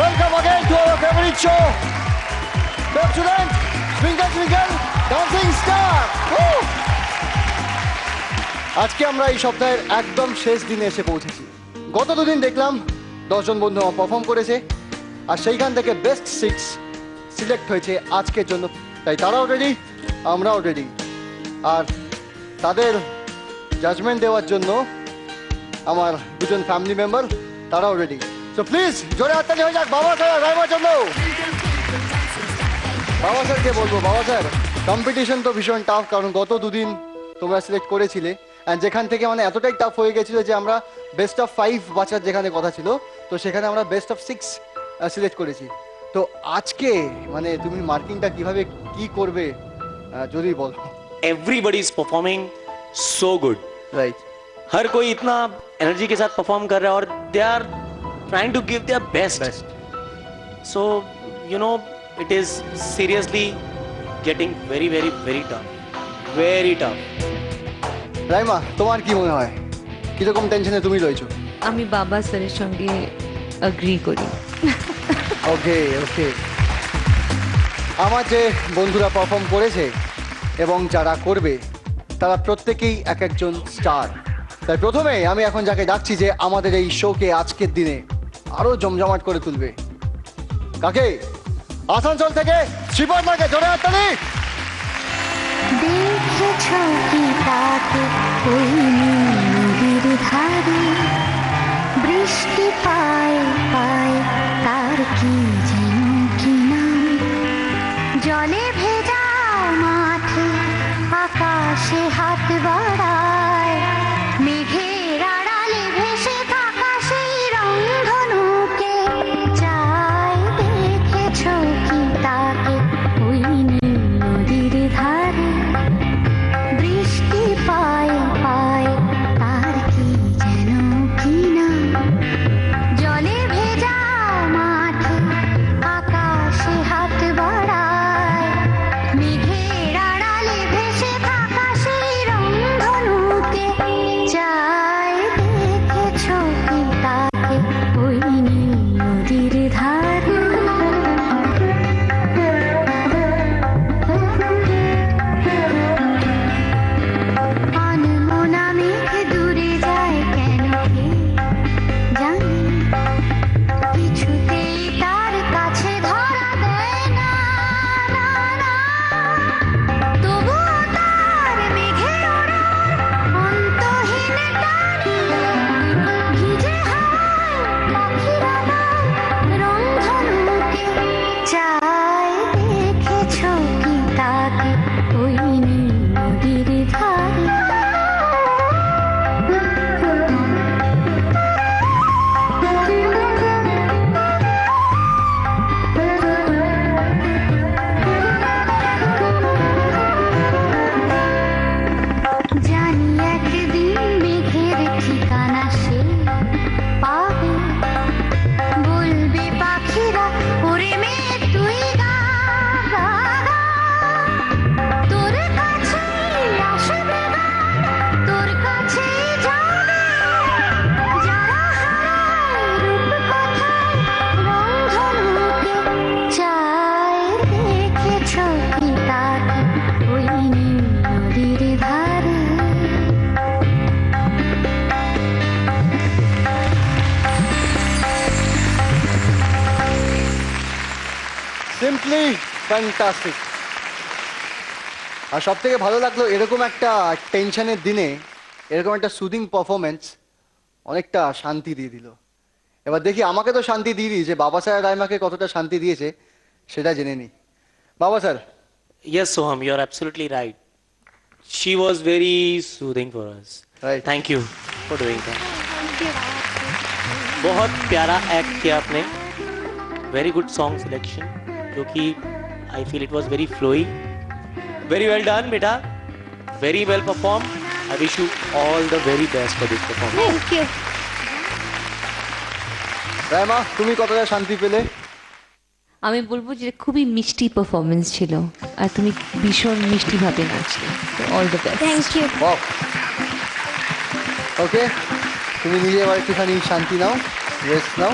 Welcome again to our favorite show, Top Student, Twinkle Twinkle Dancing Star. Woo! আজকে আমরা এই সপ্তাহের একদম শেষ দিনে এসে পৌঁছেছি। গত দুদিন দেখলাম 10 জন বন্ধু পারফর্ম করেছে, আর সেইখান থেকে বেস্ট 6 সিলেক্ট হয়েছে আজকের জন্য। তাই তারাও রেডি, আমরাও রেডি, আর তাদের জাজমেন্ট দেওয়ার জন্য আমার দুজন ফ্যামিলি মেম্বার তারাও রেডি। সো প্লিজ জোরে হাততালি হয়ে যাক বাবা স্যার, রাইমার জন্য। বাবা স্যারকে বলবো, বাবা স্যার কম্পিটিশন তো ভীষণ টাফ, কারণ গত দুদিন তোমরা সিলেক্ট করেছিলে, অ্যান্ড যেখান থেকে মানে এতটাই টাফ হয়ে গেছিল যে আমরা বেস্ট অফ 5 বাঁচার যেখানে কথা ছিল, তো সেখানে আমরা বেস্ট অফ 6 সিলেক্ট করেছি। তো আজকে মানে তুমি মার্কিংটা কিভাবে কি করবে যদি বলো। Everybody is performing so good. Right, हर कोई इतना एनर्जी के साथ परफॉर्म कर रहा है और they are trying to give their best. Best. So you know it is seriously getting very very very tough. Very tough. Raima, তোমার কি মনে হয় কিরকম টেনশনে তুমি রয়েছো? আমি বাবা স্যারের সঙ্গে এগ্রি করি। ওকে ওকে, আমার যে বন্ধুরা পারফর্ম করেছে এবং যারা করবে তারা প্রত্যেকেই এক একজন স্টার। তাই প্রথমে আমি এখন যাকে ডাকছি যে আমাদের এই শোকে আজকের দিনে আরো জমজমাট করে তুলবে, কাকে? আসানসোল থেকে শ্রীপর্ণাকে, জোরে হাততালি। দেখেছ কি তাকে ওই নদীর ধারে, বৃষ্টি পায় পায় তার কি যেন কি নাম, জলে ভেজা মাঠে আকাশে হাত বাড়ায়, মেঘের আড়ালে ভেসে থাকা সেই রংধনুকে চাই। দেখেছ কি তাকে ওই নদীর ধারে, বৃষ্টি পায় পায় তার কি যেন কি নাম, জলে ভেজা মাঠে আকাশে হাত বাড়ায়, মেঘের আড়ালে ভেসে থাকা সেই রংধনুকে চাই। দেখেছ কি তাকে ওই নদীর ধারে। আনমনা মেঘ দূরে যায় কেন কে জানে, কিছুতেই তার কাছে ধরা দেয় না, না, না। তবুও তার মেঘের ওড়ার অন্তহীন টানে, ভিজে হাওয়ায় পাখিরা গায় রংধনুকে চায়। দেখেছ কি তাকে ওই নদীর ধারে। জানি একদিন মেঘের ঠিকানা সে পাবে, বলবে পাখিরা ওরে মেঘ তুই গা গা গা, তোর কাছেই আসবে গান, তোর কাছেই যাবে, যারা হারায় রূপ কথায় রংধনুকে চায়। দেখেছ কি তাকে ওই নদীর ধারে। Simply fantastic. আর সব থেকে ভালো লাগলো এরকম একটা টেনশনের দিনে এরকম একটা সুদিং পারফরমেন্স অনেকটা শান্তি দিয়ে দিল। এবার দেখি আমাকে তো শান্তি দিয়ে দিই, যে বাবা স্যার রাইমাকে কতটা শান্তি দিয়েছে সেটা জেনে নিই। বাবা sir. Yes Soham, you are absolutely right. She was very soothing for us. Right. Thank you for doing that. बहुत प्यारा एक्ट किया आपने, वेरी गुड सॉन्ग सिलेक्शन, जो कि I feel it was very flowy, very well done बेटा, very well perform. I wish you all the very best for this performance. Thank you. Raima, তুমি কতটা শান্তি পেলে? আমি বলবো যে খুবই মিষ্টি পারফরমেন্স ছিল, আর তুমি ভীষণ মিষ্টিভাবে নাচলে। All the best. Thank you. Okay, তুমি নিজে এবার একটুখানি শান্তি নাও, রেস্ট নাও।